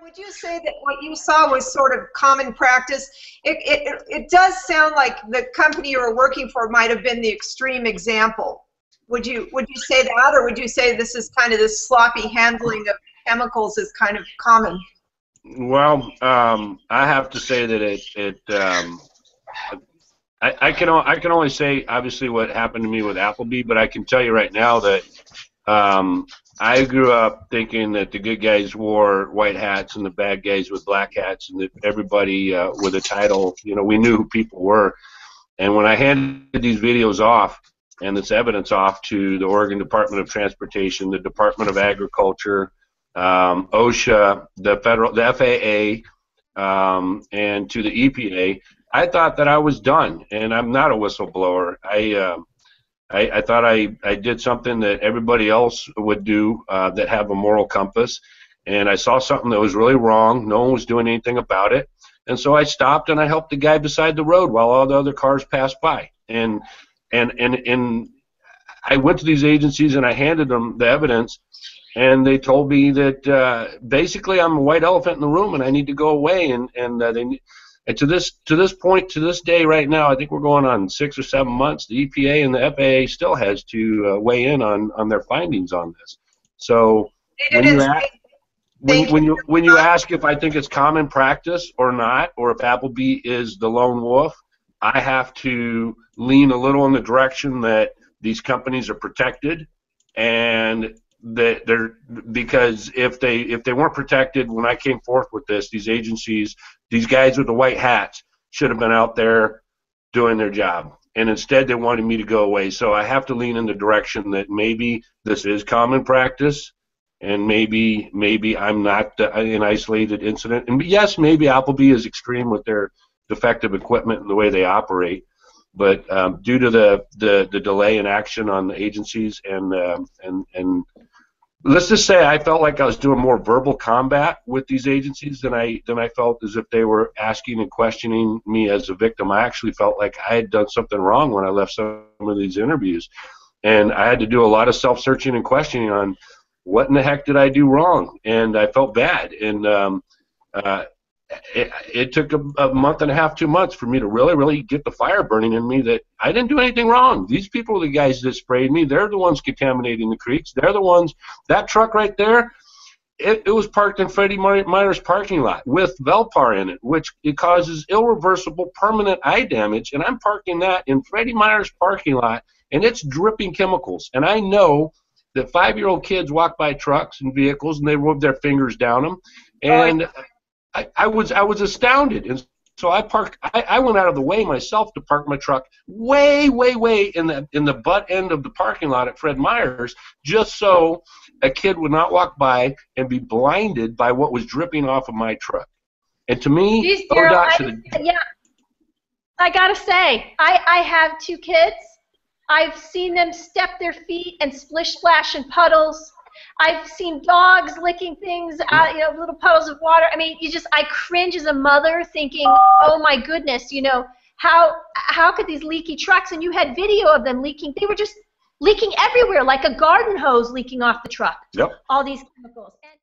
would you say that what you saw was sort of common practice? It does sound like the company you were working for might have been the extreme example. Would you say that, or would you say this is kind of this sloppy handling of chemicals is kind of common? Well, I have to say that I can only say obviously what happened to me with Applebee, but I can tell you right now that I grew up thinking that the good guys wore white hats and the bad guys with black hats, and that everybody with a title, you know, we knew who people were. And when I handed these videos off and this evidence off to the Oregon Department of Transportation, the Department of Agriculture, OSHA, the FAA, and to the EPA, I thought that I was done, and I'm not a whistleblower. I thought I did something that everybody else would do that have a moral compass, and I saw something that was really wrong. No one was doing anything about it, and so I stopped and I helped the guy beside the road while all the other cars passed by. And I went to these agencies and I handed them the evidence, and they told me that basically I'm a white elephant in the room and I need to go away. And to this point, to this day, right now, I think we're going on 6 or 7 months. The EPA and the FAA still has to weigh in on their findings on this. So when you ask if I think it's common practice or not, or if Applebee is the lone wolf, I have to lean a little in the direction that these companies are protected, and that they're, because if they weren't protected when I came forth with this, these agencies, these guys with the white hats should have been out there doing their job, and instead they wanted me to go away. So I have to lean in the direction that maybe this is common practice, and maybe I'm not an isolated incident. And yes, maybe Applebee is extreme with their defective equipment and the way they operate, but due to the delay in action on the agencies and let's just say I felt like I was doing more verbal combat with these agencies than I felt as if they were asking and questioning me as a victim. I actually felt like I had done something wrong when I left some of these interviews, and I had to do a lot of self-searching and questioning on what in the heck did I do wrong, and I felt bad. And it took a month and a half, 2 months for me to really get the fire burning in me that I didn't do anything wrong. These people are the guys that sprayed me. They're the ones contaminating the creeks. They're the ones. That truck right there, it was parked in Freddie Meyer's parking lot with Velpar in it, which it causes irreversible permanent eye damage. And I'm parking that in Freddie Meyer's parking lot, and it's dripping chemicals. And I know that 5-year-old kids walk by trucks and vehicles and they rub their fingers down them. And I was astounded, and so I went out of the way myself to park my truck way in the butt end of the parking lot at Fred Meyer's, just so a kid would not walk by and be blinded by what was dripping off of my truck. And to me, Jeez, Darryl, yeah, I gotta say, I have 2 kids. I've seen them step their feet and splish splash in puddles. I've seen dogs licking things out, little puddles of water. I mean, I cringe as a mother thinking, oh my goodness, how could these leaky trucks, and you had video of them leaking, they were just leaking everywhere, like a garden hose leaking off the truck. Yep. All these chemicals. And